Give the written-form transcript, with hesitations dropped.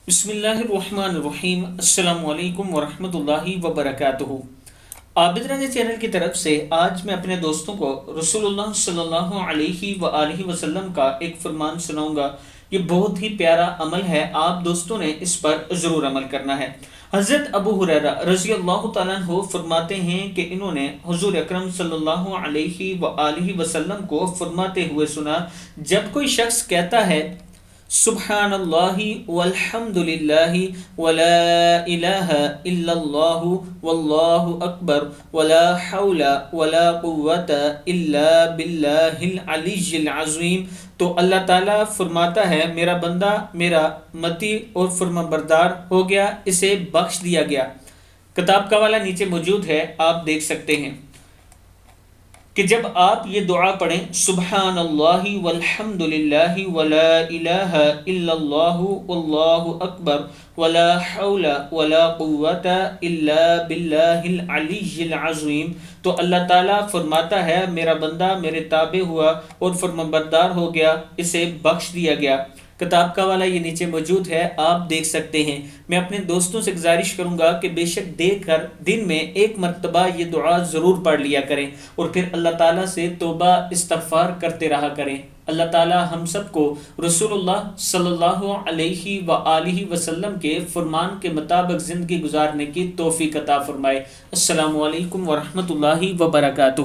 بسم اللہ الرحمن الرحیم۔ السلام علیکم ورحمۃ اللہ وبرکاتہ۔ عابد رنگ چینل کی طرف سے آج میں اپنے دوستوں کو رسول اللہ صلی اللہ علیہ وآلہ وسلم کا ایک فرمان سناؤں گا۔ یہ بہت ہی پیارا عمل ہے، آپ دوستوں نے اس پر ضرور عمل کرنا ہے۔ حضرت ابو ہریرہ رضی اللہ تعالیٰ عنہ فرماتے ہیں کہ انہوں نے حضور اکرم صلی اللہ علیہ وآلہ وسلم کو فرماتے ہوئے سنا، جب کوئی شخص کہتا ہے سبحان اللہ والحمد للہ ولا الہ الا اللہ واللہ اکبر ولا حول ولا قوت الا باللہ العلی العظیم، تو اللہ تعالیٰ فرماتا ہے میرا بندہ میرا متی اور فرمانبردار ہو گیا، اسے بخش دیا گیا۔ کتاب کا حوالہ نیچے موجود ہے، آپ دیکھ سکتے ہیں کہ جب آپ یہ دعا پڑھیں سبحان اللہ والحمد للہ ولا الہ الا اللہ واللہ اکبر ولا حول ولا قوت الا باللہ العلی العظیم، تو اللہ تعالیٰ فرماتا ہے میرا بندہ میرے تابع ہوا اور فرمانبردار ہو گیا، اسے بخش دیا گیا۔ کتاب کا حوالہ یہ نیچے موجود ہے، آپ دیکھ سکتے ہیں۔ میں اپنے دوستوں سے گزارش کروں گا کہ بے شک دیکھ کر دن میں ایک مرتبہ یہ دعا ضرور پڑھ لیا کریں اور پھر اللہ تعالیٰ سے توبہ استغفار کرتے رہا کریں۔ اللہ تعالیٰ ہم سب کو رسول اللہ صلی اللہ علیہ وآلہ وسلم کے فرمان کے مطابق زندگی گزارنے کی توفیق عطا فرمائے۔ السلام علیکم ورحمۃ اللہ وبرکاتہ۔